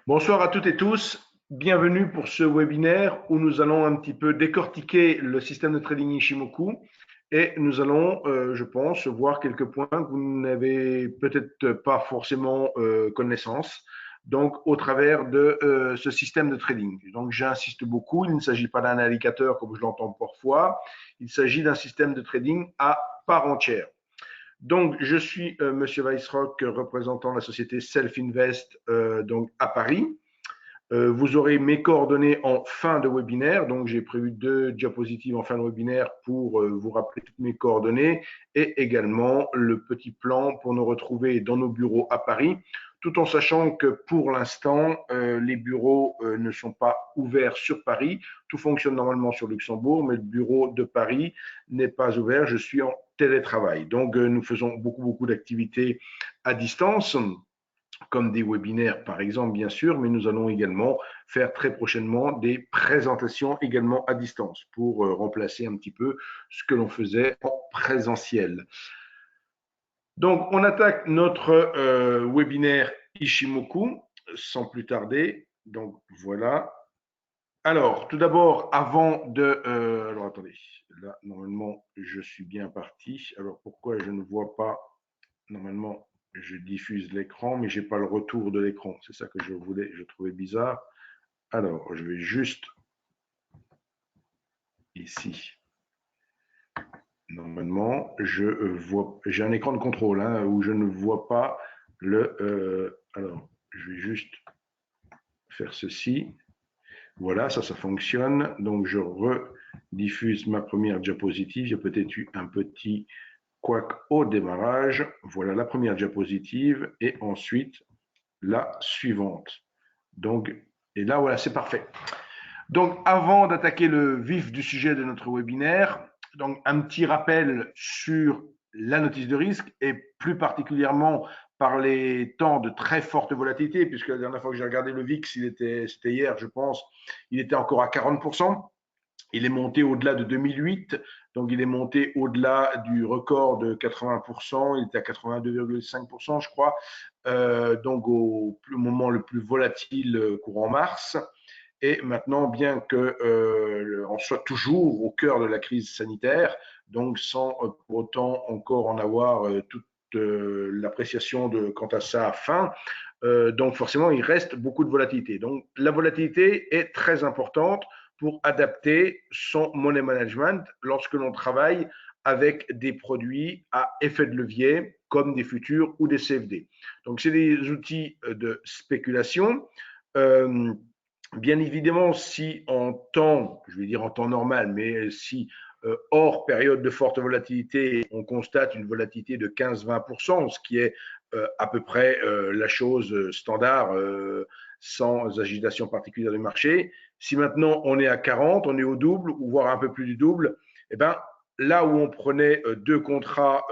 Bonsoir à toutes et tous. Bienvenue pour ce webinaire où nous allons un petit peu décortiquer le système de trading Ishimoku et nous allons, je pense, voir quelques points que vous n'avez peut-être pas forcément connaissance. Donc, au travers de ce système de trading. Donc, j'insiste beaucoup, il ne s'agit pas d'un indicateur comme je l'entends parfois, il s'agit d'un système de trading à part entière. Donc, je suis Monsieur Weissrock, représentant la société Self Invest donc à Paris. Vous aurez mes coordonnées en fin de webinaire. Donc, j'ai prévu 2 diapositives en fin de webinaire pour vous rappeler toutes mes coordonnées et également le petit plan pour nous retrouver dans nos bureaux à Paris, tout en sachant que pour l'instant, les bureaux ne sont pas ouverts sur Paris. Tout fonctionne normalement sur Luxembourg, mais le bureau de Paris n'est pas ouvert. Je suis en télétravail. Donc, nous faisons beaucoup d'activités à distance, comme des webinaires par exemple, bien sûr, mais nous allons également faire très prochainement des présentations également à distance pour remplacer un petit peu ce que l'on faisait en présentiel. Donc, on attaque notre webinaire Ishimoku sans plus tarder. Donc, voilà. Alors, tout d'abord, avant de… alors, attendez. Là, normalement, je suis bien parti. Alors, pourquoi je ne vois pas… Normalement, je diffuse l'écran, mais je n'ai pas le retour de l'écran. C'est ça que je voulais, je trouvais bizarre. Alors, je vais juste ici. Normalement, je vois, j'ai un écran de contrôle hein, où je ne vois pas le. Alors, je vais juste faire ceci. Voilà, ça fonctionne. Donc, je rediffuse ma première diapositive. J'ai peut-être eu un petit couac au démarrage. Voilà la première diapositive et ensuite la suivante. Donc, et là, voilà, c'est parfait. Donc, avant d'attaquer le vif du sujet de notre webinaire, donc un petit rappel sur la notice de risque et plus particulièrement par les temps de très forte volatilité, puisque la dernière fois que j'ai regardé le VIX, c'était hier, je pense, il était encore à 40%. Il est monté au-delà de 2008, donc il est monté au-delà du record de 80%, il était à 82,5%, je crois, donc au moment le plus volatile courant mars. Et maintenant, bien qu'on soit toujours au cœur de la crise sanitaire, donc sans pour autant encore en avoir toute l'appréciation quant à sa fin, donc forcément, il reste beaucoup de volatilité. Donc la volatilité est très importante pour adapter son money management lorsque l'on travaille avec des produits à effet de levier comme des futurs ou des CFD. Donc c'est des outils de spéculation. Euh, Bien évidemment, si en temps, je vais dire en temps normal, mais si hors période de forte volatilité, on constate une volatilité de 15-20%, ce qui est à peu près la chose standard sans agitation particulière du marché. Si maintenant on est à 40, on est au double, ou voire un peu plus du double, eh ben, là où on prenait 2 contrats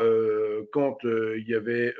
quand il y avait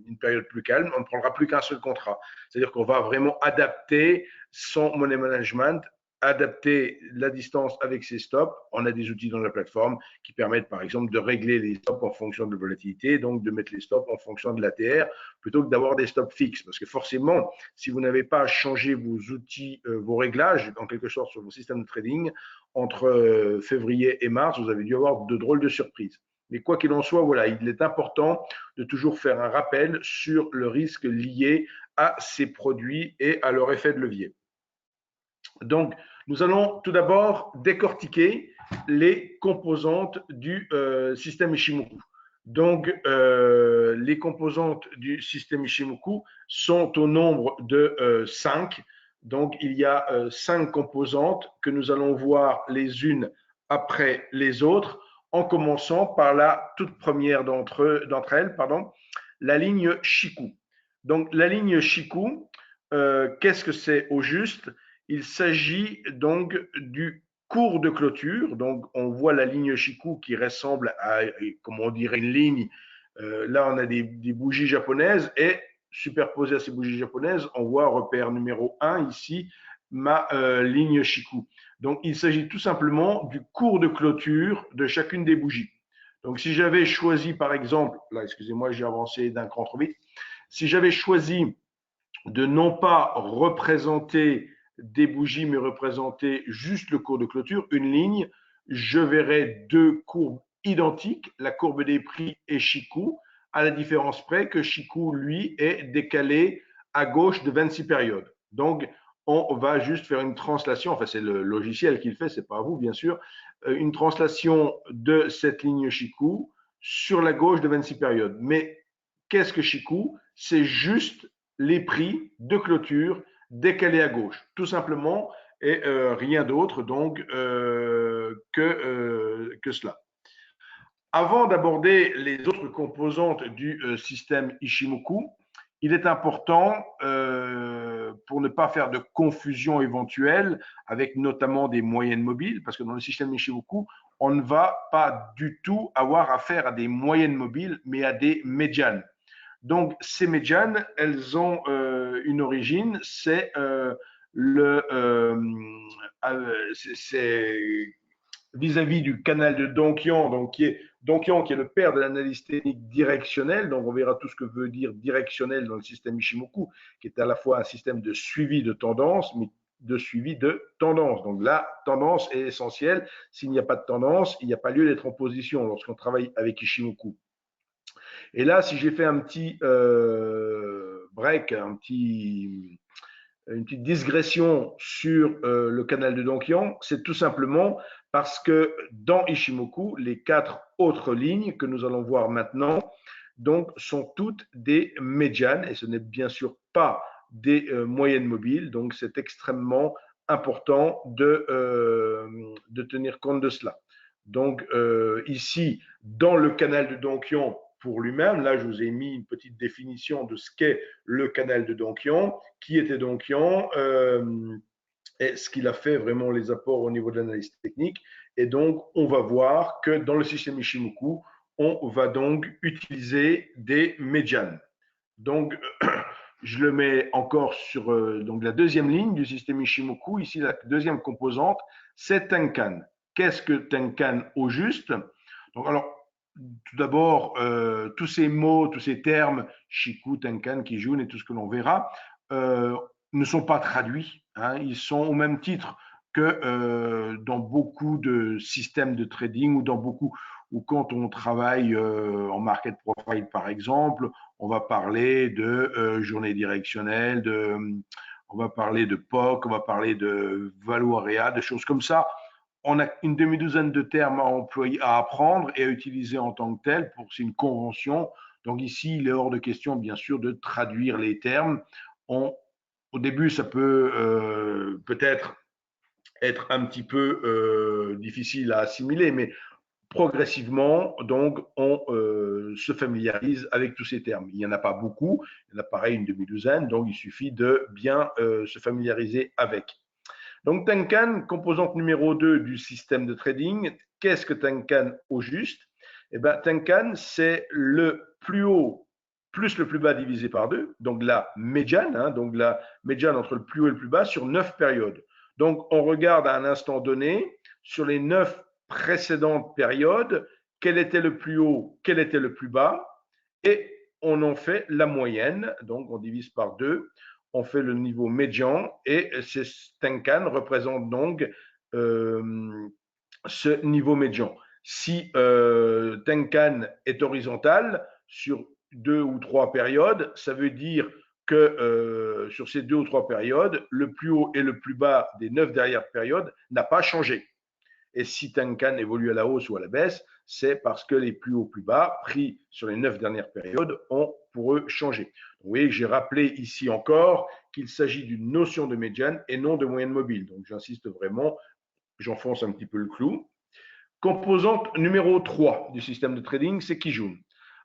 une période plus calme, on ne prendra plus qu'un seul contrat. C'est-à-dire qu'on va vraiment adapter son money management, adapter la distance avec ses stops. On a des outils dans la plateforme qui permettent, par exemple, de régler les stops en fonction de la volatilité, donc de mettre les stops en fonction de l'ATR, plutôt que d'avoir des stops fixes. Parce que forcément, si vous n'avez pas changé vos outils, vos réglages, en quelque sorte, sur vos systèmes de trading, entre février et mars, vous avez dû avoir de drôles de surprises. Mais quoi qu'il en soit, voilà, il est important de toujours faire un rappel sur le risque lié à ces produits et à leur effet de levier. Donc, nous allons tout d'abord décortiquer les composantes du système Ishimoku. Donc, les composantes du système Ishimoku sont au nombre de 5. Donc, il y a 5 composantes que nous allons voir les unes après les autres, en commençant par la toute première d'entre elles, pardon, la ligne Shiku. Donc, la ligne Shiku, qu'est-ce que c'est au juste? Il s'agit donc du cours de clôture. Donc, on voit la ligne Shiku qui ressemble à, comment on dirait, une ligne. Là, on a des bougies japonaises et superposées à ces bougies japonaises, on voit repère numéro 1 ici, ma ligne Shiku. Donc, il s'agit tout simplement du cours de clôture de chacune des bougies. Donc, si j'avais choisi, par exemple, là, excusez-moi, j'ai avancé d'un cran trop vite. Si j'avais choisi de non pas représenter des bougies, mais représenter juste le cours de clôture, une ligne, je verrai deux courbes identiques, la courbe des prix et Chikou, à la différence près que Chikou, lui, est décalé à gauche de 26 périodes. Donc, on va juste faire une translation, enfin c'est le logiciel qui le fait, c'est pas vous bien sûr, une translation de cette ligne Chikou sur la gauche de 26 périodes. Mais qu'est-ce que Chikou? C'est juste les prix de clôture décalés à gauche, tout simplement, et rien d'autre donc que cela. Avant d'aborder les autres composantes du système Ishimoku, il est important, pour ne pas faire de confusion éventuelle, avec notamment des moyennes mobiles, parce que dans le système Ishimoku, on ne va pas du tout avoir affaire à des moyennes mobiles, mais à des médianes. Donc, ces médianes, elles ont une origine, c'est vis-à-vis du canal de Donkian, donc Donkian qui est le père de l'analyse technique directionnelle, donc on verra tout ce que veut dire directionnel dans le système Ishimoku, qui est à la fois un système de suivi de tendance, mais de suivi de tendance. Donc la tendance est essentielle. S'il n'y a pas de tendance, il n'y a pas lieu d'être en position lorsqu'on travaille avec Ishimoku. Et là, si j'ai fait un petit break, une petite digression sur le canal de Donkian, c'est tout simplement parce que dans Ishimoku, les quatre autres lignes que nous allons voir maintenant donc, sont toutes des médianes et ce n'est bien sûr pas des moyennes mobiles. Donc, c'est extrêmement important de tenir compte de cela. Donc, ici, dans le canal de Donkian pour lui-même, là, je vous ai mis une petite définition de ce qu'est le canal de Donkian, qui était Donkian, et ce qu'il a fait vraiment les apports au niveau de l'analyse technique. Et donc, on va voir que dans le système Ishimoku, on va donc utiliser des médianes. Donc, je le mets encore sur donc la deuxième ligne du système Ishimoku. Ici, la deuxième composante, c'est Tenkan. Qu'est-ce que Tenkan au juste? Donc, alors, tout d'abord, tous ces mots, tous ces termes, Shiku, Tenkan, Kijun et tout ce que l'on verra, ne sont pas traduits. Hein. Ils sont au même titre que dans beaucoup de systèmes de trading ou dans beaucoup, ou quand on travaille en market profile par exemple, on va parler de journée directionnelle, on va parler de POC, on va parler de Valoarea, de choses comme ça. On a une demi-douzaine de termes à employer, à apprendre et à utiliser en tant que tel pour c'est une convention. Donc ici, il est hors de question, bien sûr, de traduire les termes. Au début, ça peut peut-être être un petit peu difficile à assimiler, mais progressivement, donc, on se familiarise avec tous ces termes. Il n'y en a pas beaucoup, il y en a pareil une demi-douzaine, donc il suffit de bien se familiariser avec. Donc, Tenkan, composante numéro 2 du système de trading. Qu'est-ce que Tenkan au juste? Eh bien, Tenkan, c'est le plus haut plus le plus bas divisé par 2, donc la médiane, hein, donc la médiane entre le plus haut et le plus bas sur 9 périodes. Donc, on regarde à un instant donné, sur les 9 précédentes périodes, quel était le plus haut, quel était le plus bas, et on en fait la moyenne, donc on divise par 2, on fait le niveau médian, et ces Tenkan représentent donc ce niveau médian. Si Tenkan est horizontal sur 2 ou 3 périodes, ça veut dire que sur ces 2 ou 3 périodes, le plus haut et le plus bas des 9 dernières périodes n'a pas changé. Et si Tenkan évolue à la hausse ou à la baisse, c'est parce que les plus hauts, plus bas, pris sur les 9 dernières périodes, ont pour eux changé. Vous voyez, j'ai rappelé ici encore qu'il s'agit d'une notion de médiane et non de moyenne mobile. Donc j'insiste vraiment, j'enfonce un petit peu le clou. Composante numéro 3 du système de trading, c'est Kijun.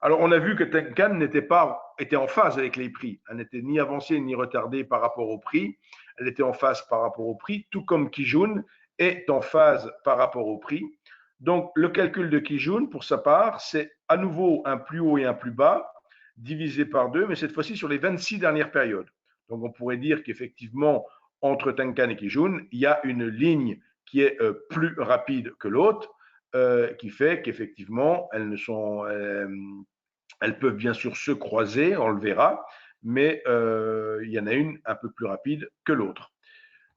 Alors, on a vu que Tenkan était en phase avec les prix. Elle n'était ni avancée ni retardée par rapport au prix. Elle était en phase par rapport au prix, tout comme Kijun est en phase par rapport au prix. Donc, le calcul de Kijun, pour sa part, c'est à nouveau un plus haut et un plus bas, divisé par 2, mais cette fois-ci sur les 26 dernières périodes. Donc, on pourrait dire qu'effectivement, entre Tenkan et Kijun, il y a une ligne qui est plus rapide que l'autre, qui fait qu'effectivement, elles peuvent bien sûr se croiser, on le verra, mais il y en a une un peu plus rapide que l'autre.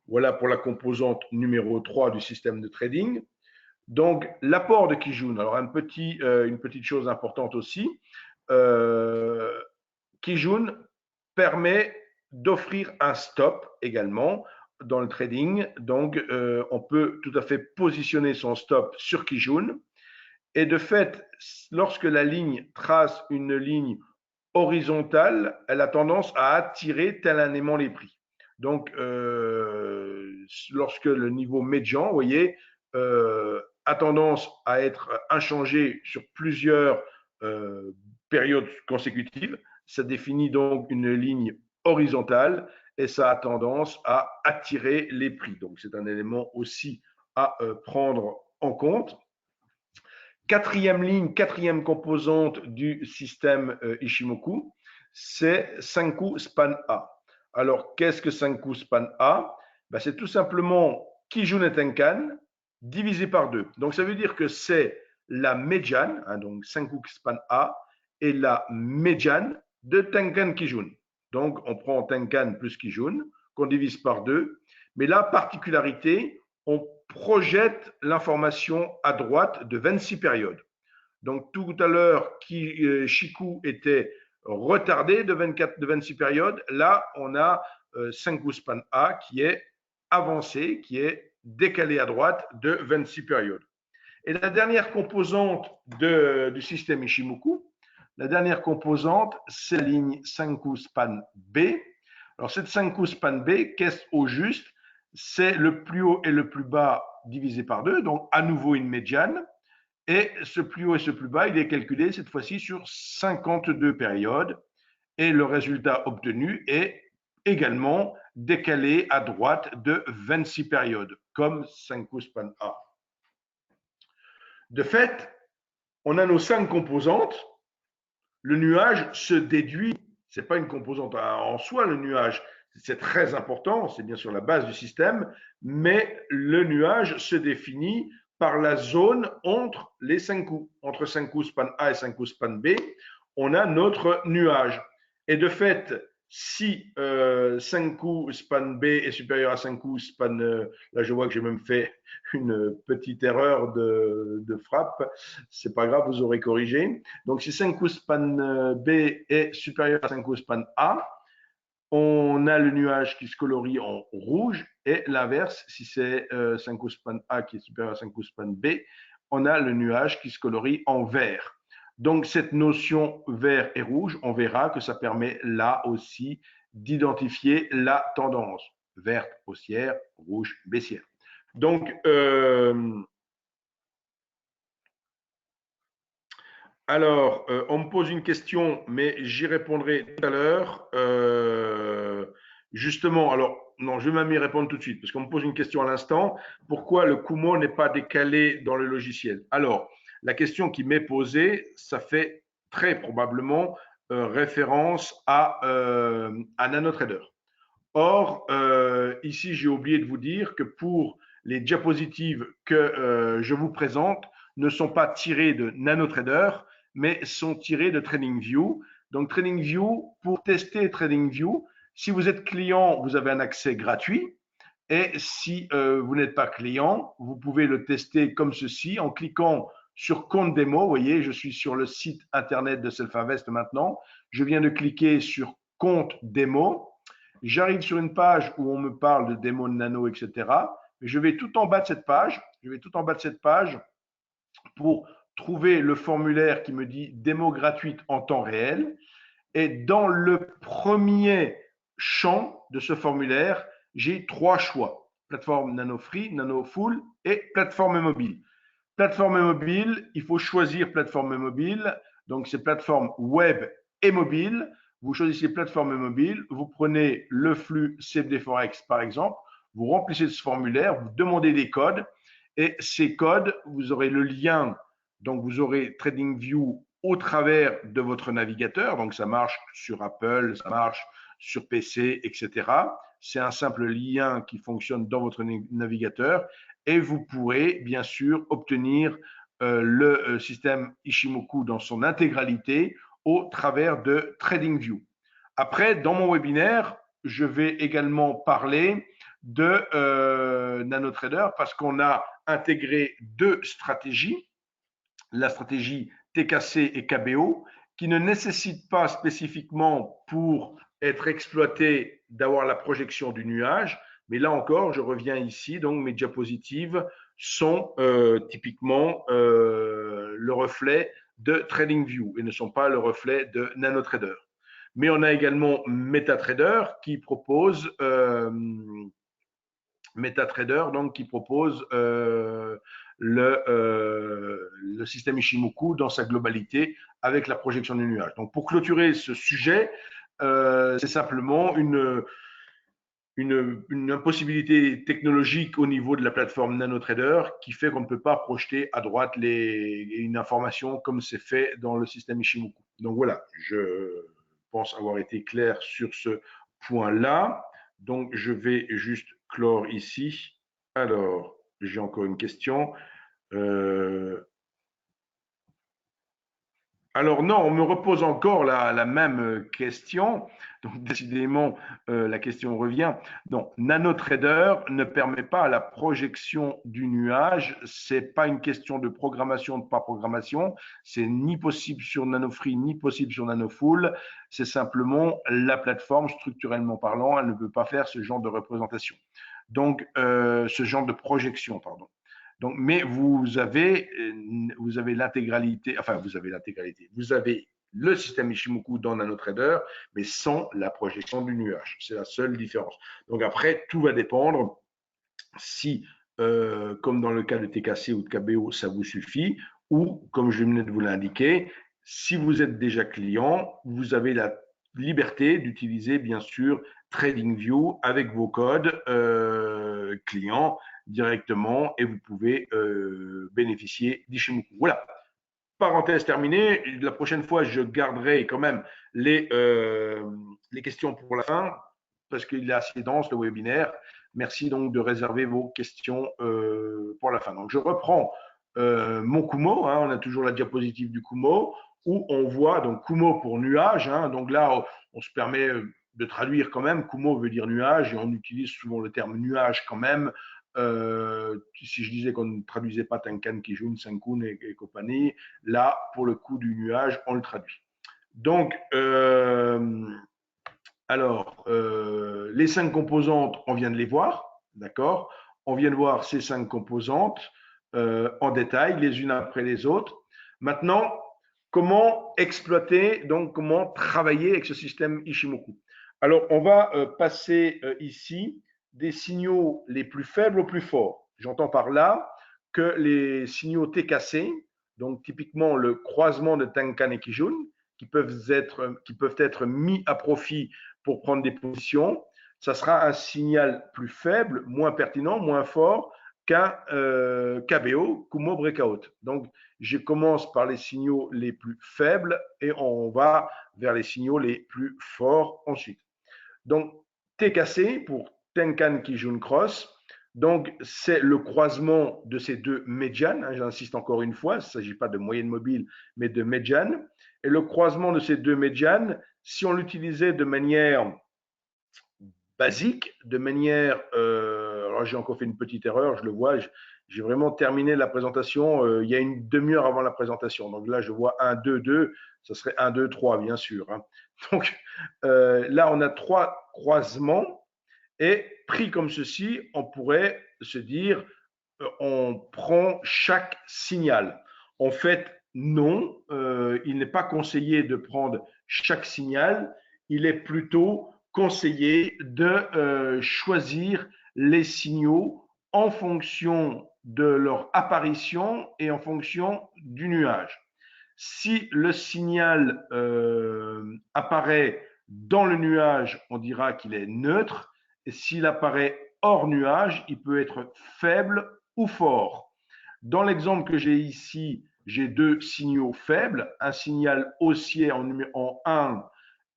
Voilà pour la composante numéro 3 du système de trading. Donc, l'apport de Kijun. Alors, une petite chose importante aussi. Kijun permet d'offrir un stop également dans le trading. Donc, on peut tout à fait positionner son stop sur Kijun. Et de fait, lorsque la ligne trace une ligne horizontale, elle a tendance à attirer tel un aimant les prix. Donc, lorsque le niveau médian, vous voyez, a tendance à être inchangé sur plusieurs périodes consécutives, ça définit donc une ligne horizontale et ça a tendance à attirer les prix. Donc, c'est un élément aussi à prendre en compte. Quatrième ligne, quatrième composante du système Ishimoku, c'est Senkou Span A. Alors, qu'est-ce que Senkou Span A? Ben, c'est tout simplement Kijun et Tenkan divisé par 2. Donc, ça veut dire que c'est la médiane, hein, donc Senkou Span A, et la médiane de Tenkan Kijun. Donc, on prend Tenkan plus Kijun, qu'on divise par 2. Mais la particularité, on projette l'information à droite de 26 périodes. Donc tout à l'heure, Shiku était retardé de 26 périodes. Là, on a Senkou Span A qui est avancé, qui est décalé à droite de 26 périodes. Et la dernière composante du système Ishimoku, la dernière composante, c'est la ligne Senkou Span B. Alors cette Senkou Span B, qu'est-ce au juste? C'est le plus haut et le plus bas divisé par 2, donc à nouveau une médiane. Et ce plus haut et ce plus bas, il est calculé cette fois-ci sur 52 périodes. Et le résultat obtenu est également décalé à droite de 26 périodes, comme Senkou Span A. De fait, on a nos 5 composantes. Le nuage se déduit, ce n'est pas une composante en soi, le nuage, c'est très important, c'est bien sûr la base du système, mais le nuage se définit par la zone entre les 5 coups. Entre 5 coups span A et 5 coups span B, on a notre nuage. Et de fait, si 5 coups span B est supérieur à 5 coups span, là je vois que j'ai même fait une petite erreur de frappe, c'est pas grave, vous aurez corrigé. Donc si 5 coups span B est supérieur à 5 coups span A, on a le nuage qui se colorie en rouge et l'inverse, si c'est 5 coups span A qui est supérieur à 5 coups span B, on a le nuage qui se colorie en vert. Donc cette notion vert et rouge, on verra que ça permet là aussi d'identifier la tendance verte haussière, rouge baissière. Donc alors, on me pose une question, mais j'y répondrai tout à l'heure. Justement, alors, non, je vais même y répondre tout de suite, parce qu'on me pose une question à l'instant. Pourquoi le Kumo n'est pas décalé dans le logiciel? Alors, la question qui m'est posée, ça fait très probablement référence à NanoTrader. Or, ici, j'ai oublié de vous dire que pour les diapositives que je vous présente, ne sont pas tirées de NanoTrader, mais sont tirées de TradingView. Donc, TradingView, pour tester TradingView, si vous êtes client, vous avez un accès gratuit. Et si vous n'êtes pas client, vous pouvez le tester comme ceci en cliquant sur compte démo. Vous voyez, je suis sur le site internet de Self-Invest maintenant. Je viens de cliquer sur compte démo. J'arrive sur une page où on me parle de démo de nano, etc. Je vais tout en bas de cette page. Je vais tout en bas de cette page pour trouver le formulaire qui me dit démo gratuite en temps réel. Et dans le premier champ de ce formulaire, j'ai 3 choix. Plateforme Nano Free, Nano Full et plateforme mobile. Plateforme mobile, il faut choisir plateforme mobile. Donc, c'est plateforme web et mobile. Vous choisissez plateforme mobile, vous prenez le flux CFD Forex par exemple, vous remplissez ce formulaire, vous demandez des codes et ces codes, vous aurez le lien. Donc, vous aurez TradingView au travers de votre navigateur. Donc, ça marche sur Apple, ça marche sur PC, etc. C'est un simple lien qui fonctionne dans votre navigateur et vous pourrez bien sûr obtenir le système Ishimoku dans son intégralité au travers de TradingView. Après, dans mon webinaire, je vais également parler de NanoTrader parce qu'on a intégré deux stratégies, la stratégie TKC et KBO, qui ne nécessitent pas spécifiquement pour être exploitées d'avoir la projection du nuage. Mais là encore, je reviens ici, donc mes diapositives sont typiquement le reflet de TradingView et ne sont pas le reflet de NanoTrader. Mais on a également MetaTrader qui propose le système Ishimoku dans sa globalité avec la projection du nuage. Donc pour clôturer ce sujet, c'est simplement une impossibilité technologique au niveau de la plateforme NanoTrader qui fait qu'on ne peut pas projeter à droite une information comme c'est fait dans le système Ishimoku. Donc voilà, je pense avoir été clair sur ce point-là. Donc je vais juste clore ici. Alors, j'ai encore une question. Alors non, on me repose encore la même question. Donc décidément, la question revient. Non, NanoTrader ne permet pas la projection du nuage. C'est pas une question de programmation, de pas programmation. C'est ni possible sur NanoFree, ni possible sur NanoFull. C'est simplement la plateforme, structurellement parlant, elle ne peut pas faire ce genre de représentation. Donc, ce genre de projection, pardon. Donc, mais vous avez l'intégralité, enfin, vous avez le système Ishimoku dans NanoTrader, mais sans la projection du nuage. C'est la seule différence. Donc après, tout va dépendre si, comme dans le cas de TKC ou de KBO, ça vous suffit, ou, comme je venais de vous l'indiquer, si vous êtes déjà client, vous avez la liberté d'utiliser, bien sûr, TradingView avec vos codes clients directement et vous pouvez bénéficier d'Ishimoku. Voilà. Parenthèse terminée. La prochaine fois, je garderai quand même les questions pour la fin parce qu'il est assez dense le webinaire. Merci donc de réserver vos questions pour la fin. Donc, je reprends mon Kumo. Hein, on a toujours la diapositive du Kumo où on voit donc Kumo pour nuage. Hein, donc là, on se permet de traduire quand même. Kumo veut dire nuage et on utilise souvent le terme nuage quand même. Si je disais qu'on ne traduisait pas Tenkan, Kijun, Senkun et compagnie, là, pour le coup du nuage, on le traduit. Donc, les 5 composantes, on vient de les voir, d'accord? On vient de voir ces 5 composantes en détail, les unes après les autres. Maintenant, comment exploiter, donc comment travailler avec ce système Ishimoku? Alors, on va passer ici des signaux les plus faibles aux plus forts. J'entends par là que les signaux TKC, donc typiquement le croisement de Tenkan et Kijun, qui peuvent être mis à profit pour prendre des positions, ça sera un signal plus faible, moins pertinent, moins fort qu'un KBO, Kumo Breakout. Donc, je commence par les signaux les plus faibles et on va vers les signaux les plus forts ensuite. Donc, TKC pour Tenkan Kijun Cross. Donc, c'est le croisement de ces deux médianes. Hein, j'insiste encore une fois, il ne s'agit pas de moyenne mobile, mais de médiane. Et le croisement de ces deux médianes, si on l'utilisait de manière basique, de manière. Alors, j'ai encore fait une petite erreur, je le vois. J'ai vraiment terminé la présentation il y a une demi-heure avant la présentation. Donc là, je vois 1, 2, 2. Ça serait 1, 2, 3, bien sûr. Hein. Donc là, on a 3 croisements. Et pris comme ceci, on pourrait se dire, on prend chaque signal. En fait, non, il n'est pas conseillé de prendre chaque signal. Il est plutôt conseillé de choisir les signaux en fonction de leur apparition et en fonction du nuage. Si le signal apparaît dans le nuage, on dira qu'il est neutre. Et s'il apparaît hors nuage, il peut être faible ou fort. Dans l'exemple que j'ai ici, j'ai deux signaux faibles, un signal haussier en 1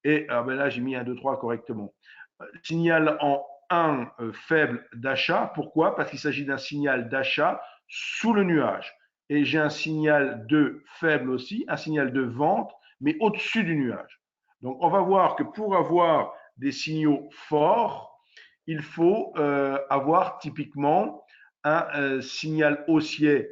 et là j'ai mis 1, 2, 3 correctement. Signal en 1 faible d'achat. Pourquoi? Parce qu'il s'agit d'un signal d'achat sous le nuage. Et j'ai un signal 2 faible aussi, un signal de vente, mais au-dessus du nuage. Donc, on va voir que pour avoir des signaux forts, il faut avoir typiquement un signal haussier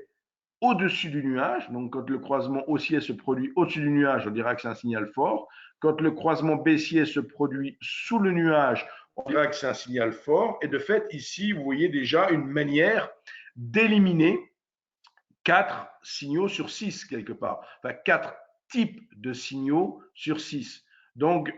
au-dessus du nuage. Donc, quand le croisement haussier se produit au-dessus du nuage, on dira que c'est un signal fort. Quand le croisement baissier se produit sous le nuage, on dira que c'est un signal fort. Et de fait, ici, vous voyez déjà une manière d'éliminer 4 signaux sur 6 quelque part. Enfin, 4 types de signaux sur 6. Donc,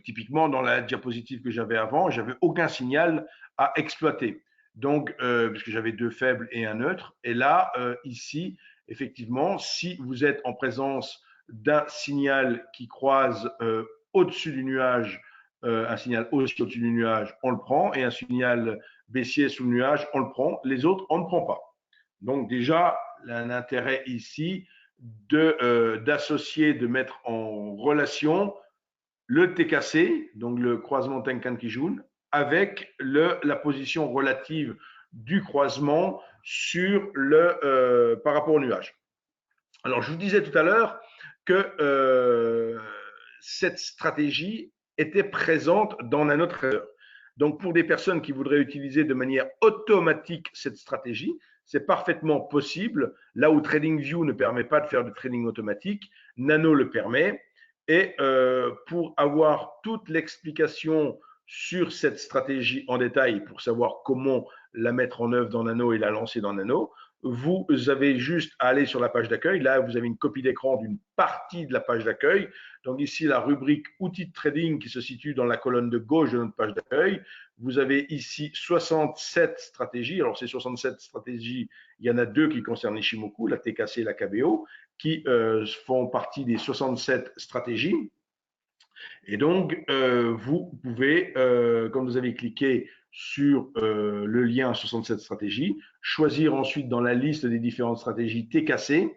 typiquement, dans la diapositive que j'avais avant, j'avais aucun signal à exploiter. Donc, puisque j'avais 2 faibles et un neutre. Et là, ici, effectivement, si vous êtes en présence d'un signal qui croise au-dessus du nuage, un signal haussier au-dessus du nuage, on le prend, et un signal baissier sous le nuage, on le prend. Les autres, on ne prend pas. Donc déjà, un intérêt ici d'associer, de mettre en relation le TKC, donc le croisement Tenkan-Kijun, avec la position relative du croisement par rapport au nuage. Alors, je vous disais tout à l'heure que cette stratégie était présente dans NanoTrader. Donc, pour des personnes qui voudraient utiliser de manière automatique cette stratégie, c'est parfaitement possible. Là où TradingView ne permet pas de faire de trading automatique, Nano le permet. Et pour avoir toute l'explication sur cette stratégie en détail, pour savoir comment la mettre en œuvre dans Nano et la lancer dans Nano, vous avez juste à aller sur la page d'accueil. Là, vous avez une copie d'écran d'une partie de la page d'accueil. Donc ici, la rubrique outils de trading qui se situe dans la colonne de gauche de notre page d'accueil. Vous avez ici 67 stratégies. Alors, ces 67 stratégies, il y en a 2 qui concernent Ishimoku, la TKC et la KBO, qui font partie des 67 stratégies. Et donc, vous pouvez, quand vous avez cliqué sur le lien 67 stratégies, choisir ensuite dans la liste des différentes stratégies TKC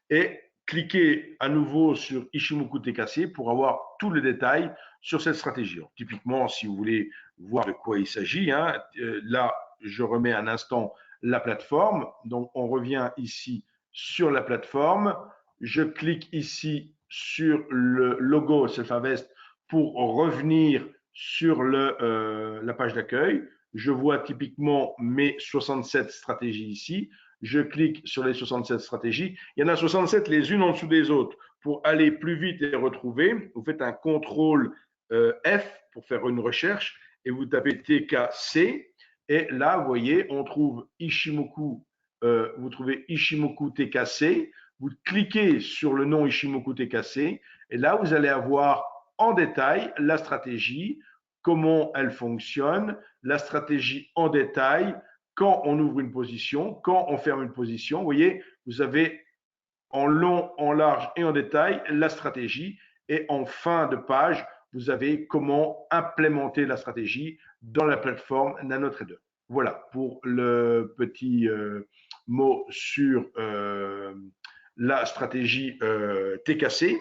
et cliquer à nouveau sur Ishimoku TKC pour avoir tout le détail sur cette stratégie. Alors, typiquement, si vous voulez voir de quoi il s'agit, hein, là, je remets un instant la plateforme. Donc, on revient ici sur la plateforme. Je clique ici sur le logo Self-Invest pour revenir sur la page d'accueil. Je vois typiquement mes 67 stratégies ici. Je clique sur les 67 stratégies. Il y en a 67 les unes en dessous des autres. Pour aller plus vite et retrouver, vous faites un contrôle F pour faire une recherche et vous tapez TKC. Et là, vous voyez, on trouve Ishimoku, vous trouvez Ishimoku TKC. Vous cliquez sur le nom Ishimoku TKC et là, vous allez avoir en détail la stratégie, comment elle fonctionne, la stratégie en détail, quand on ouvre une position, quand on ferme une position. Vous voyez, vous avez en long, en large et en détail la stratégie. Et en fin de page, vous avez comment implémenter la stratégie dans la plateforme NanoTrader. Voilà pour le petit mot sur la stratégie TKC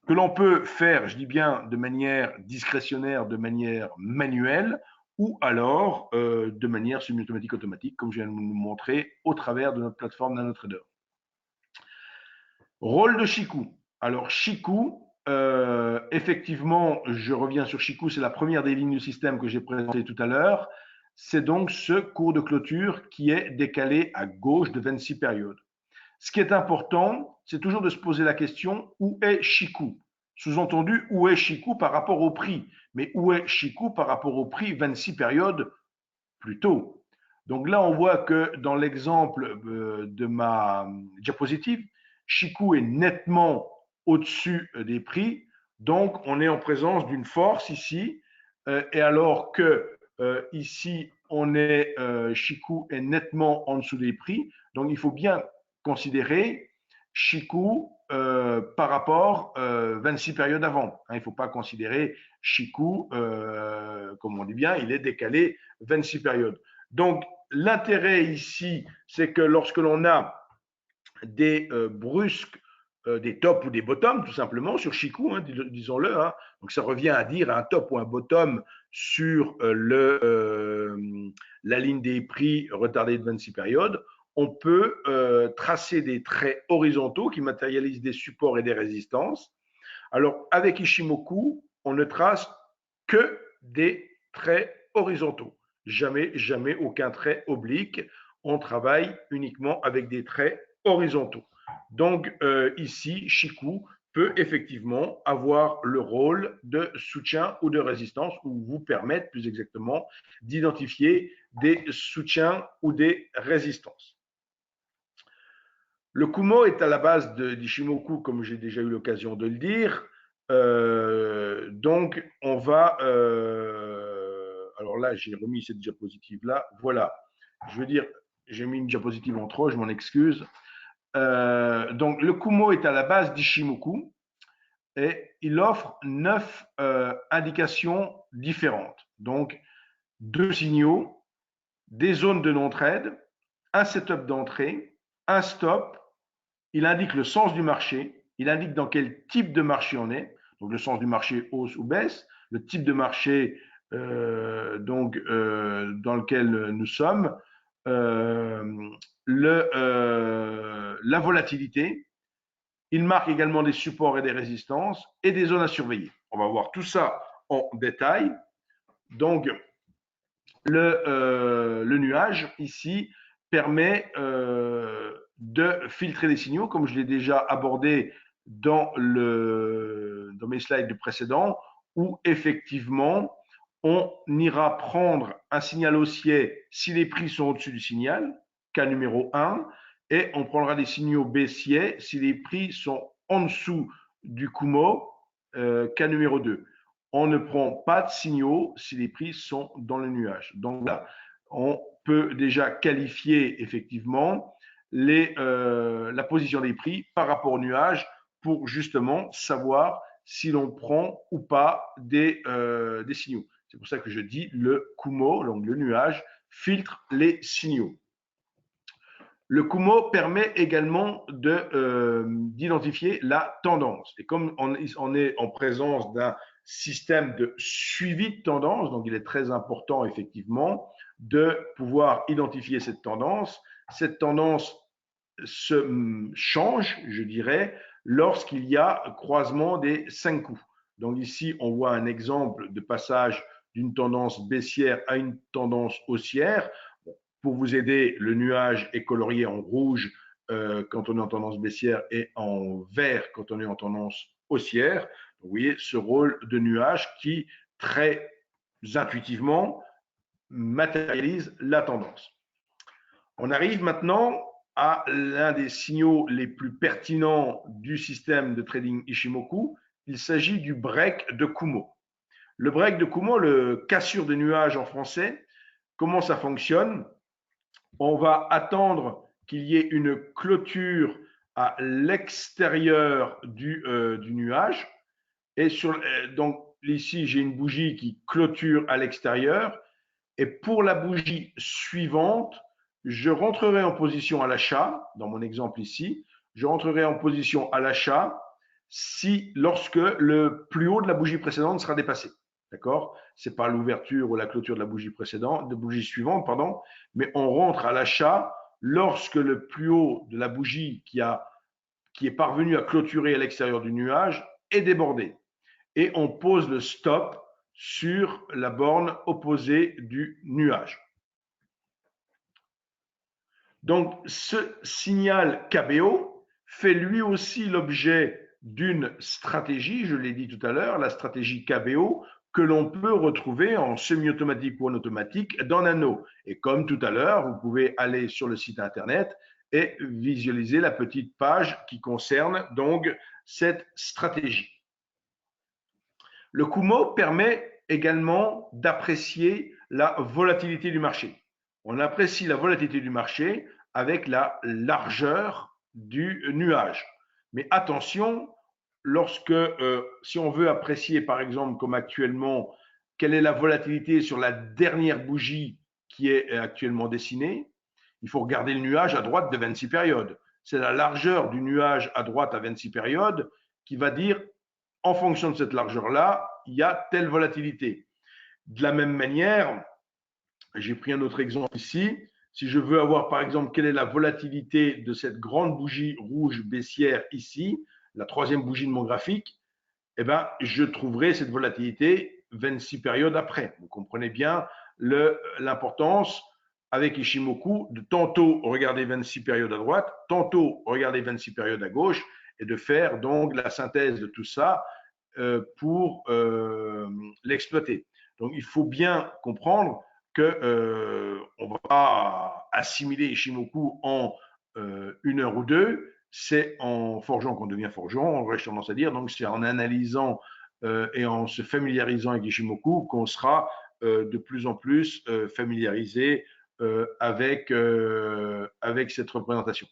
que l'on peut faire, je dis bien, de manière discrétionnaire, de manière manuelle, ou alors de manière semi-automatique automatique, comme je viens de vous montrer au travers de notre plateforme NanoTrader. Rôle de Chikou. Alors Chikou, effectivement, je reviens sur Chikou, c'est la première des lignes du système que j'ai présentée tout à l'heure. C'est donc ce cours de clôture qui est décalé à gauche de 26 périodes. Ce qui est important, c'est toujours de se poser la question, où est Chikou? Sous-entendu, où est Chikou par rapport au prix? Mais où est Chikou par rapport au prix 26 périodes plus tôt? Donc là, on voit que dans l'exemple de ma diapositive, Chikou est nettement au-dessus des prix. Donc, on est en présence d'une force ici. Et alors que ici, Chikou est nettement en dessous des prix. Donc, il faut bien considérer Chikou par rapport 26 périodes avant. Il ne faut pas considérer Chikou, comme on dit bien, il est décalé 26 périodes. Donc, l'intérêt ici, c'est que lorsque l'on a des brusques, des tops ou des bottoms, tout simplement, sur Chikou, hein, disons-le. Hein. Donc, ça revient à dire un top ou un bottom sur la ligne des prix retardée de 26 périodes. On peut tracer des traits horizontaux qui matérialisent des supports et des résistances. Alors, avec Ishimoku, on ne trace que des traits horizontaux. Jamais, jamais aucun trait oblique. On travaille uniquement avec des traits horizontaux. Donc, ici, Shiku peut effectivement avoir le rôle de soutien ou de résistance, ou vous permettre plus exactement d'identifier des soutiens ou des résistances. Le Kumo est à la base d'Ishimoku, comme j'ai déjà eu l'occasion de le dire. Donc, on va. Alors là, j'ai remis cette diapositive-là. Voilà. Je veux dire, j'ai mis une diapositive en trop, je m'en excuse. Donc, le Kumo est à la base d'Ishimoku et il offre 9 indications différentes. Donc, 2 signaux, des zones de non-trade, un setup d'entrée, un stop. Il indique le sens du marché, il indique dans quel type de marché on est, donc le sens du marché hausse ou baisse, le type de marché dans lequel nous sommes, la volatilité. Il marque également des supports et des résistances et des zones à surveiller. On va voir tout ça en détail. Donc, le nuage, ici, permet de filtrer les signaux, comme je l'ai déjà abordé dans mes slides précédents, où effectivement, on ira prendre un signal haussier si les prix sont au-dessus du signal, cas numéro 1, et on prendra des signaux baissiers si les prix sont en dessous du Kumo, cas numéro 2. On ne prend pas de signaux si les prix sont dans le nuage. Donc là, on peut déjà qualifier effectivement la position des prix par rapport au nuage pour justement savoir si l'on prend ou pas des signaux. C'est pour ça que je dis le Kumo, donc le nuage, filtre les signaux. Le Kumo permet également d'identifier la tendance. Et comme on est en présence d'un système de suivi de tendance, donc il est très important effectivement de pouvoir identifier cette tendance. Cette tendance se change, je dirais, lorsqu'il y a croisement des 5 coups. Donc ici, on voit un exemple de passage d'une tendance baissière à une tendance haussière. Pour vous aider, le nuage est colorié en rouge quand on est en tendance baissière et en vert quand on est en tendance haussière. Vous voyez ce rôle de nuage qui, très intuitivement, matérialise la tendance. On arrive maintenant à l'un des signaux les plus pertinents du système de trading Ishimoku. Il s'agit du break de Kumo. Le break de Kumo, le cassure de nuage en français, comment ça fonctionne? On va attendre qu'il y ait une clôture à l'extérieur du nuage. Et donc ici, j'ai une bougie qui clôture à l'extérieur. Et pour la bougie suivante, je rentrerai en position à l'achat, dans mon exemple ici, je rentrerai en position à l'achat lorsque le plus haut de la bougie précédente sera dépassé. D'accord? C'est pas l'ouverture ou la clôture de la bougie précédente, de bougie suivante, pardon, mais on rentre à l'achat lorsque le plus haut de la bougie qui est parvenu à clôturer à l'extérieur du nuage est débordé. Et on pose le stop sur la borne opposée du nuage. Donc, ce signal KBO fait lui aussi l'objet d'une stratégie, je l'ai dit tout à l'heure, la stratégie KBO, que l'on peut retrouver en semi-automatique ou en automatique dans Nano. Et comme tout à l'heure, vous pouvez aller sur le site internet et visualiser la petite page qui concerne donc cette stratégie. Le Kumo permet également d'apprécier la volatilité du marché. On apprécie la volatilité du marché avec la largeur du nuage. Mais attention, si on veut apprécier, par exemple, comme actuellement, quelle est la volatilité sur la dernière bougie qui est actuellement dessinée, il faut regarder le nuage à droite de 26 périodes. C'est la largeur du nuage à droite à 26 périodes qui va dire, en fonction de cette largeur-là, il y a telle volatilité. De la même manière, j'ai pris un autre exemple ici. Si je veux avoir, par exemple, quelle est la volatilité de cette grande bougie rouge baissière ici, la troisième bougie de mon graphique, eh ben, je trouverai cette volatilité 26 périodes après. Vous comprenez bien l'importance avec Ishimoku de tantôt regarder 26 périodes à droite, tantôt regarder 26 périodes à gauche, et de faire donc la synthèse de tout ça pour l'exploiter. Donc il faut bien comprendre que on va pas assimiler Ishimoku en 1 heure ou deux. C'est en forgeant qu'on devient forgeron, aurait tendance à dire. Donc c'est en analysant et en se familiarisant avec Ishimoku qu'on sera de plus en plus familiarisé avec cette représentation.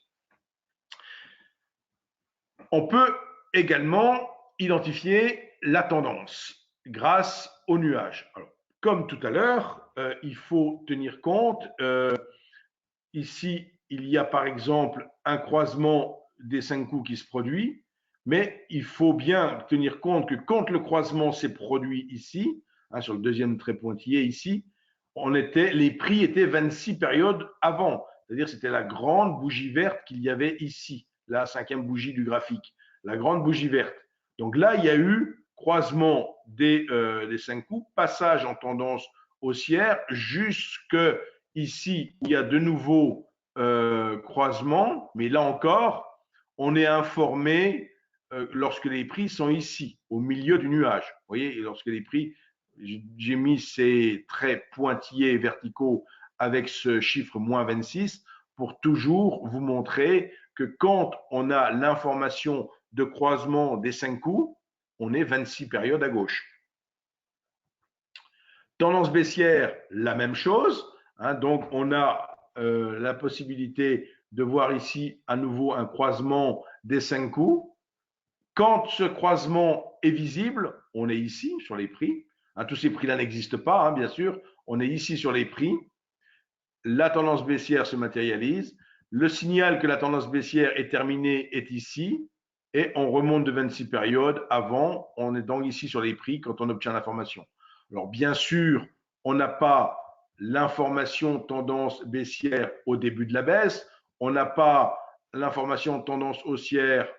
On peut également identifier la tendance grâce au nuage. Alors, comme tout à l'heure, il faut tenir compte, ici, il y a par exemple un croisement des 5 coups qui se produit, mais il faut bien tenir compte que quand le croisement s'est produit ici, sur le deuxième trait pointillé ici, les prix étaient 26 périodes avant, c'est-à-dire c'était la grande bougie verte qu'il y avait ici, la 5e bougie du graphique, la grande bougie verte. Donc là, il y a eu croisement des 5 coups, passage en tendance haussière jusque ici, il y a de nouveaux croisements, mais là encore, on est informé lorsque les prix sont ici, au milieu du nuage. Vous voyez, lorsque les prix, j'ai mis ces traits pointillés et verticaux avec ce chiffre moins 26 pour toujours vous montrer que quand on a l'information de croisement des 5 coups, on est 26 périodes à gauche. Tendance baissière, la même chose. Donc, on a la possibilité de voir ici à nouveau un croisement des 5 coups. Quand ce croisement est visible, on est ici sur les prix. Tous ces prix-là n'existent pas, bien sûr. On est ici sur les prix. La tendance baissière se matérialise. Le signal que la tendance baissière est terminée est ici. Et on remonte de 26 périodes avant. On est donc ici sur les prix quand on obtient l'information. Alors, bien sûr, on n'a pas l'information tendance baissière au début de la baisse. On n'a pas l'information tendance haussière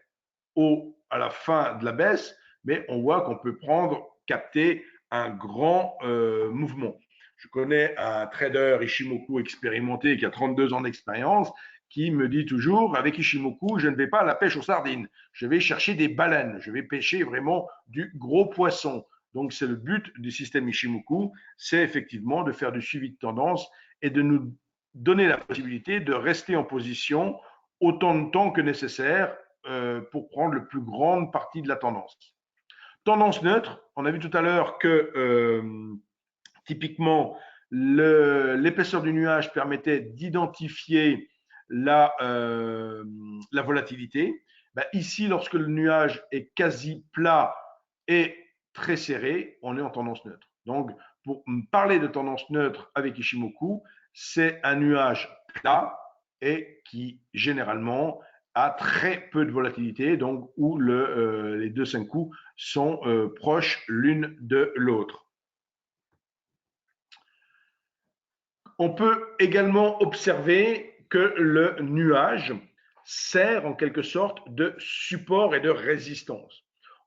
à la fin de la baisse, mais on voit qu'on peut capter un grand mouvement. Je connais un trader Ishimoku expérimenté qui a 32 ans d'expérience qui me dit toujours, avec Ishimoku, je ne vais pas à la pêche aux sardines, je vais chercher des baleines, je vais pêcher vraiment du gros poisson. Donc c'est le but du système Ishimoku, c'est effectivement de faire du suivi de tendance et de nous donner la possibilité de rester en position autant de temps que nécessaire pour prendre le plus grande partie de la tendance. Tendance neutre, on a vu tout à l'heure que typiquement l'épaisseur du nuage permettait d'identifier la volatilité. Ici, lorsque le nuage est quasi plat et très serré, on est en tendance neutre. Donc, pour parler de tendance neutre avec Ishimoku, c'est un nuage plat et qui généralement a très peu de volatilité, donc où les 2-5 coups sont proches l'une de l'autre. On peut également observer que le nuage sert en quelque sorte de support et de résistance.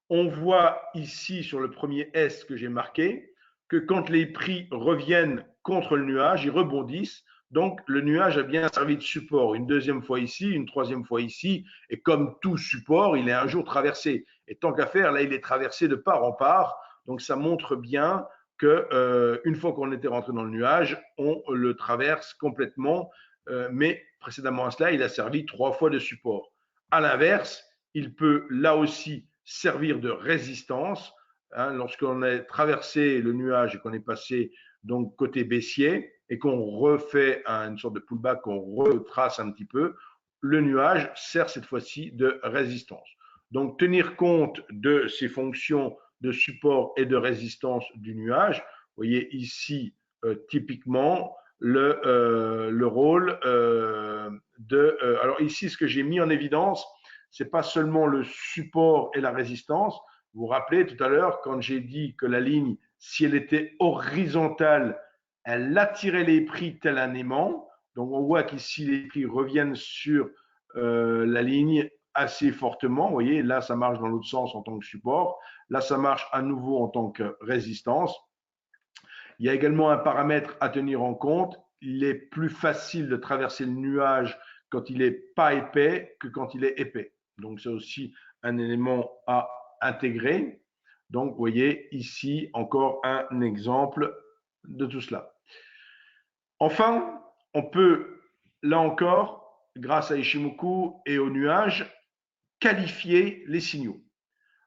On voit ici sur le premier S que j'ai marqué que quand les prix reviennent contre le nuage, ils rebondissent. Donc le nuage a bien servi de support une deuxième fois ici, une troisième fois ici, et comme tout support, il est un jour traversé. Et tant qu'à faire, là, il est traversé de part en part. Donc ça montre bien que une fois qu'on était rentré dans le nuage, on le traverse complètement. Mais précédemment à cela, il a servi 3 fois de support. À l'inverse, il peut là aussi servir de résistance. Lorsqu'on a traversé le nuage et qu'on est passé donc côté baissier et qu'on refait une sorte de pullback, qu'on retrace un petit peu, le nuage sert cette fois-ci de résistance. Donc tenir compte de ces fonctions de support et de résistance du nuage. Vous voyez ici typiquement le rôle alors ici, ce que j'ai mis en évidence, c'est pas seulement le support et la résistance. Vous vous rappelez tout à l'heure quand j'ai dit que la ligne, si elle était horizontale, elle attirait les prix tel un aimant. Donc on voit qu'ici les prix reviennent sur la ligne assez fortement. Vous voyez, là ça marche dans l'autre sens en tant que support. Là, ça marche à nouveau en tant que résistance. Il y a également un paramètre à tenir en compte. Il est plus facile de traverser le nuage quand il n'est pas épais que quand il est épais. Donc, c'est aussi un élément à intégrer. Donc, vous voyez ici encore un exemple de tout cela. Enfin, on peut, là encore, grâce à Ishimoku et au nuage, qualifier les signaux.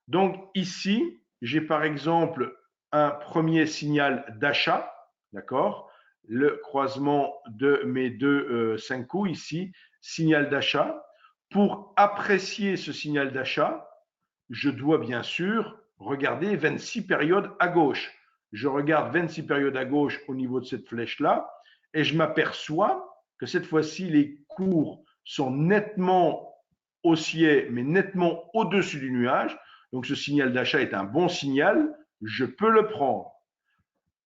Donc ici, j'ai par exemple un premier signal d'achat, d'accord? Le croisement de mes deux Senku ici, signal d'achat. Pour apprécier ce signal d'achat, je dois bien sûr regarder 26 périodes à gauche. Je regarde 26 périodes à gauche au niveau de cette flèche-là et je m'aperçois que cette fois-ci, les cours sont nettement haussiers, mais nettement au-dessus du nuage. Donc ce signal d'achat est un bon signal, je peux le prendre.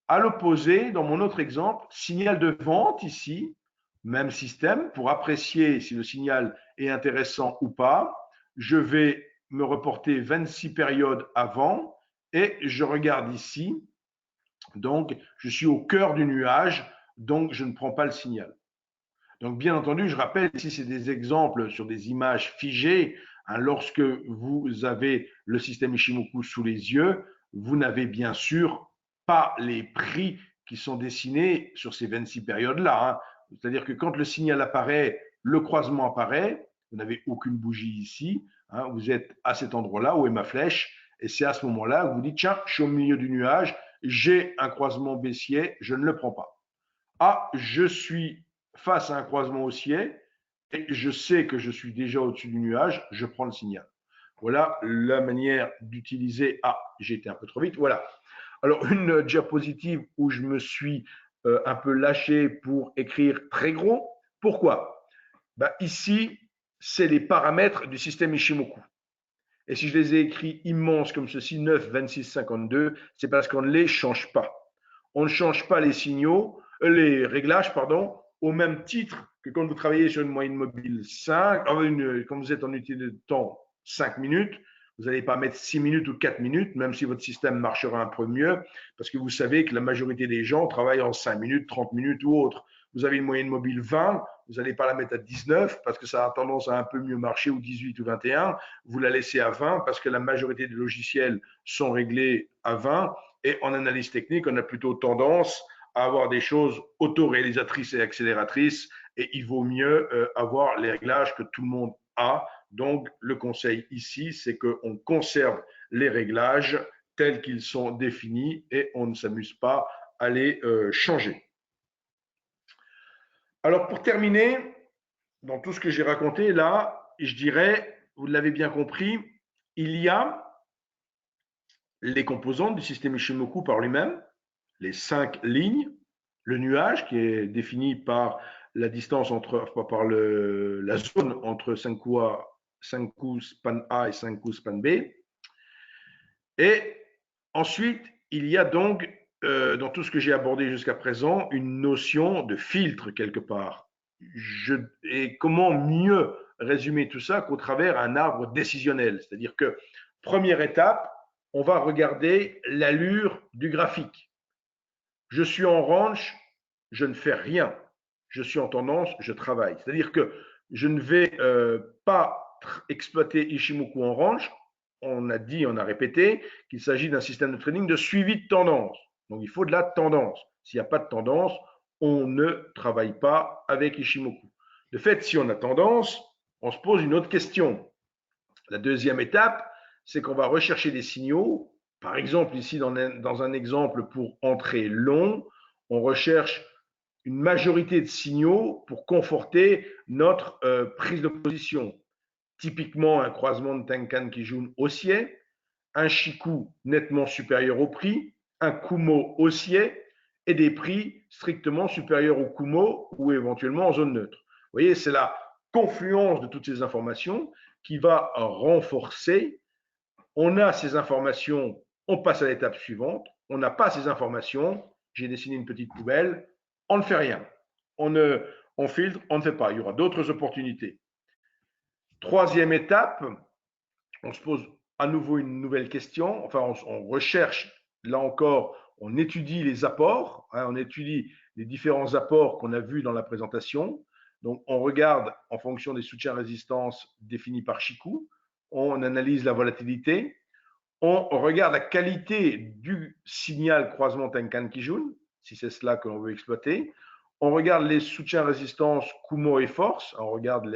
À l'opposé, dans mon autre exemple, signal de vente ici, même système, pour apprécier si le signal est intéressant ou pas, je vais me reporter 26 périodes avant et je regarde ici. Donc, je suis au cœur du nuage, donc je ne prends pas le signal. Donc, bien entendu, je rappelle ici, c'est des exemples sur des images figées. Hein, lorsque vous avez le système Ishimoku sous les yeux, vous n'avez bien sûr pas les prix qui sont dessinés sur ces 26 périodes-là. Hein. C'est-à-dire que quand le signal apparaît, le croisement apparaît, vous n'avez aucune bougie ici, hein, vous êtes à cet endroit-là, où est ma flèche, et c'est à ce moment-là que vous dites, tiens, je suis au milieu du nuage, j'ai un croisement baissier, je ne le prends pas. Ah, je suis face à un croisement haussier et je sais que je suis déjà au-dessus du nuage, je prends le signal. Voilà la manière d'utiliser. Ah, j'ai été un peu trop vite. Voilà. Alors, une diapositive où je me suis un peu lâché pour écrire très gros. Pourquoi? Ben, ici, c'est les paramètres du système Ishimoku. Et si je les ai écrits immenses comme ceci, 9, 26, 52, c'est parce qu'on ne les change pas. On ne change pas les signaux, les réglages, pardon, au même titre que quand vous travaillez sur une moyenne mobile 5, quand vous êtes en unité de temps 5 minutes, vous n'allez pas mettre 6 minutes ou 4 minutes, même si votre système marchera un peu mieux, parce que vous savez que la majorité des gens travaillent en 5 minutes, 30 minutes ou autre. Vous avez une moyenne mobile 20, vous n'allez pas la mettre à 19 parce que ça a tendance à un peu mieux marcher, ou 18 ou 21. Vous la laissez à 20 parce que la majorité des logiciels sont réglés à 20. Et en analyse technique, on a plutôt tendance à avoir des choses autoréalisatrices et accélératrices. Et il vaut mieux avoir les réglages que tout le monde a. Donc, le conseil ici, c'est qu'on conserve les réglages tels qu'ils sont définis et on ne s'amuse pas à les changer. Alors, pour terminer, dans tout ce que j'ai raconté là, je dirais, vous l'avez bien compris, il y a les composantes du système Ishimoku par lui-même, les 5 lignes, le nuage qui est défini par la distance entre, par la zone entre Senku span A et Senku span B. Et ensuite, il y a donc, dans tout ce que j'ai abordé jusqu'à présent, une notion de filtre quelque part. Et comment mieux résumer tout ça qu'au travers un arbre décisionnel. C'est-à-dire que, première étape, on va regarder l'allure du graphique. Je suis en range, je ne fais rien. Je suis en tendance, je travaille. C'est-à-dire que je ne vais pas exploiter Ishimoku en range. On a dit, on a répété qu'il s'agit d'un système de trading de suivi de tendance. Donc il faut de la tendance. S'il n'y a pas de tendance, on ne travaille pas avec Ishimoku. De fait, si on a tendance, on se pose une autre question. La deuxième étape, c'est qu'on va rechercher des signaux. Par exemple, ici, dans un exemple pour entrée long, on recherche une majorité de signaux pour conforter notre prise de position. Typiquement, un croisement de Tenkan Kijun haussier, un Shiku nettement supérieur au prix, un Kumo haussier et des prix strictement supérieurs au Kumo ou éventuellement en zone neutre. Vous voyez, c'est la confluence de toutes ces informations qui va renforcer. On a ces informations, on passe à l'étape suivante. On n'a pas ces informations, j'ai dessiné une petite poubelle, on ne fait rien. On filtre, on ne fait pas. Il y aura d'autres opportunités. Troisième étape, on se pose à nouveau une nouvelle question. Enfin, on recherche, là encore, on étudie les apports, hein, on étudie les différents apports qu'on a vus dans la présentation. Donc, on regarde en fonction des soutiens-résistance définis par Chikou, on analyse la volatilité, on regarde la qualité du signal croisement Tenkan-Kijun, si c'est cela que l'on veut exploiter. On regarde les soutiens-résistance Kumo et force, on regarde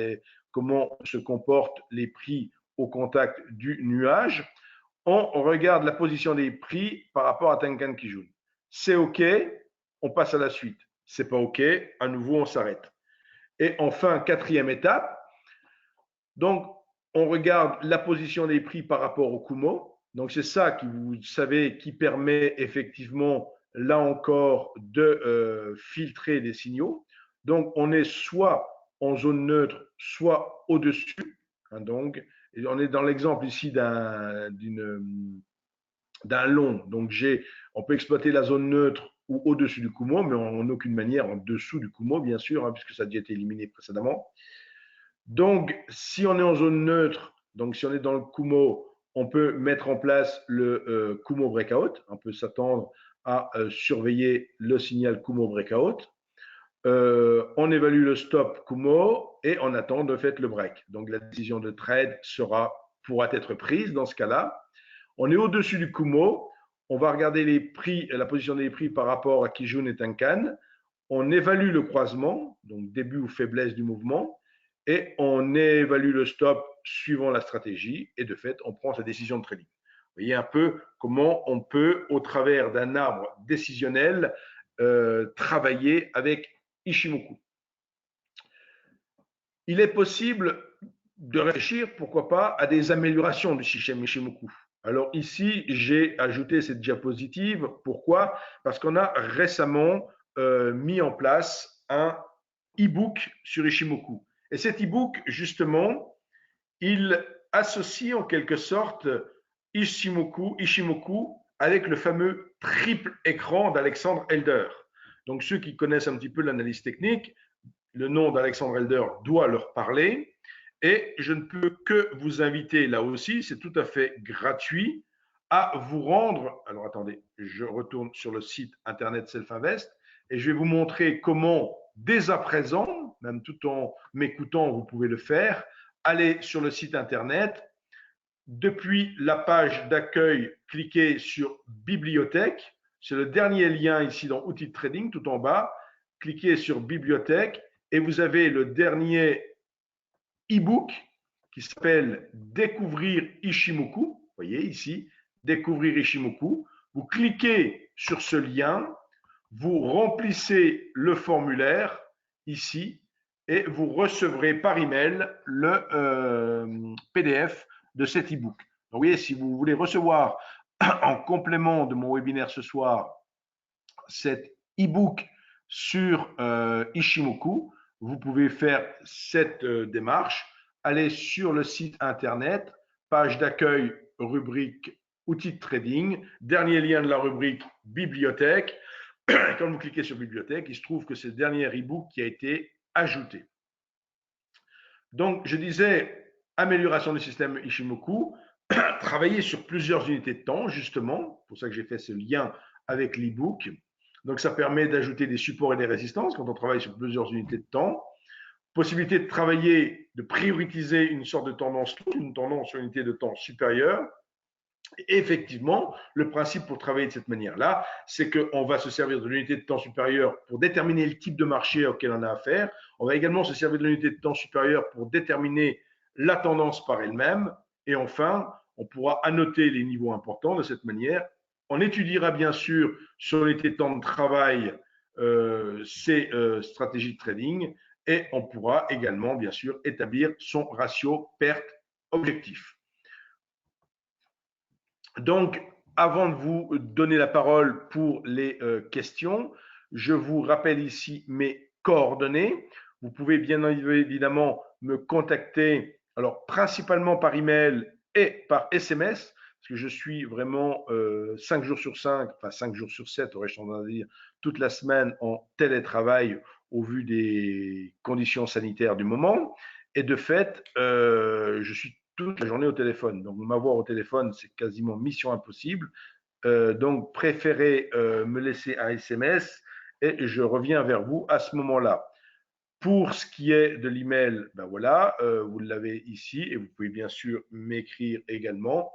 comment se comportent les prix au contact du nuage. On regarde la position des prix par rapport à Tenkan-Kijun. C'est OK, on passe à la suite. C'est pas OK, à nouveau on s'arrête. Et enfin, quatrième étape, donc on regarde la position des prix par rapport au Kumo. Donc c'est ça qui, vous savez, qui permet effectivement, là encore, de filtrer des signaux. Donc on est soit en zone neutre, soit au-dessus. Hein, donc on est dans l'exemple ici d'un long. Donc on peut exploiter la zone neutre ou au-dessus du Kumo, mais en aucune manière en dessous du Kumo, bien sûr, hein, puisque ça a déjà été éliminé précédemment. Donc, si on est en zone neutre, donc si on est dans le Kumo, on peut mettre en place le Kumo Breakout. On peut s'attendre à surveiller le signal Kumo Breakout. On évalue le stop Kumo et on attend de fait le break. Donc, la décision de trade pourra être prise dans ce cas-là. On est au-dessus du Kumo. On va regarder les prix, la position des prix par rapport à Kijun et Tenkan. On évalue le croisement, donc début ou faiblesse du mouvement, et on évalue le stop suivant la stratégie, et de fait, on prend sa décision de trading. Vous voyez un peu comment on peut, au travers d'un arbre décisionnel, travailler avec Ishimoku. Il est possible de réfléchir, pourquoi pas, à des améliorations du système Ishimoku. Alors ici, j'ai ajouté cette diapositive. Pourquoi? Parce qu'on a récemment mis en place un e-book sur Ishimoku. Et cet e-book, justement, il associe en quelque sorte Ishimoku avec le fameux triple écran d'Alexandre Elder. Donc ceux qui connaissent un petit peu l'analyse technique, le nom d'Alexandre Elder doit leur parler. Et je ne peux que vous inviter là aussi, c'est tout à fait gratuit, à vous rendre. Alors attendez, je retourne sur le site internet Self-Invest et je vais vous montrer comment, dès à présent, même tout en m'écoutant, vous pouvez le faire. Allez sur le site internet. Depuis la page d'accueil, cliquez sur Bibliothèque. C'est le dernier lien ici dans Outils de trading, tout en bas. Cliquez sur Bibliothèque et vous avez le dernier e-book qui s'appelle Découvrir Ishimoku. Vous voyez ici, Découvrir Ishimoku. Vous cliquez sur ce lien, vous remplissez le formulaire ici et vous recevrez par email le PDF de cet e-book. Donc, vous voyez, si vous voulez recevoir en complément de mon webinaire ce soir cet e-book sur Ishimoku, vous pouvez faire cette démarche. Allez sur le site internet, page d'accueil, rubrique outils de trading, dernier lien de la rubrique bibliothèque. Quand vous cliquez sur bibliothèque, il se trouve que c'est le dernier e-book qui a été ajouté. Donc, je disais, amélioration du système Ishimoku, travailler sur plusieurs unités de temps, justement, pour ça que j'ai fait ce lien avec l'e-book. Donc, ça permet d'ajouter des supports et des résistances quand on travaille sur plusieurs unités de temps. Possibilité de travailler, de prioriser une sorte de tendance, une tendance sur une unité de temps supérieure. Et effectivement, le principe pour travailler de cette manière-là, c'est qu'on va se servir de l'unité de temps supérieure pour déterminer le type de marché auquel on a affaire. On va également se servir de l'unité de temps supérieure pour déterminer la tendance par elle-même. Et enfin, on pourra annoter les niveaux importants de cette manière. On étudiera bien sûr sur l'unité de temps de travail ces stratégies de trading et on pourra également bien sûr établir son ratio perte-objectif. Donc, avant de vous donner la parole pour les questions, je vous rappelle ici mes coordonnées. Vous pouvez bien évidemment me contacter, alors principalement par email et par SMS, parce que je suis vraiment 5 jours sur 5, enfin 5 jours sur 7, aurais-je tendance à dire, toute la semaine en télétravail au vu des conditions sanitaires du moment. Et de fait, je suis toute la journée au téléphone. Donc, m'avoir au téléphone, c'est quasiment mission impossible. Donc, préférez me laisser un SMS et je reviens vers vous à ce moment-là. Pour ce qui est de l'email, ben voilà, vous l'avez ici et vous pouvez bien sûr m'écrire également.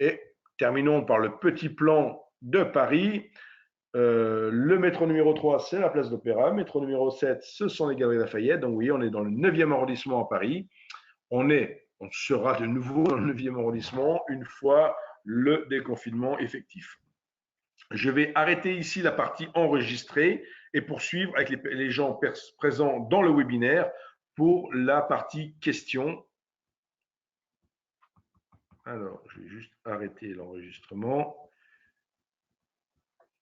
Et terminons par le petit plan de Paris. Le métro numéro 3, c'est la place d'Opéra. Métro numéro 7, ce sont les Galeries Lafayette. Donc, oui, on est dans le 9e arrondissement à Paris. On sera de nouveau dans le 9e arrondissement une fois le déconfinement effectif. Je vais arrêter ici la partie enregistrée et poursuivre avec les gens présents dans le webinaire pour la partie questions. Alors, je vais juste arrêter l'enregistrement.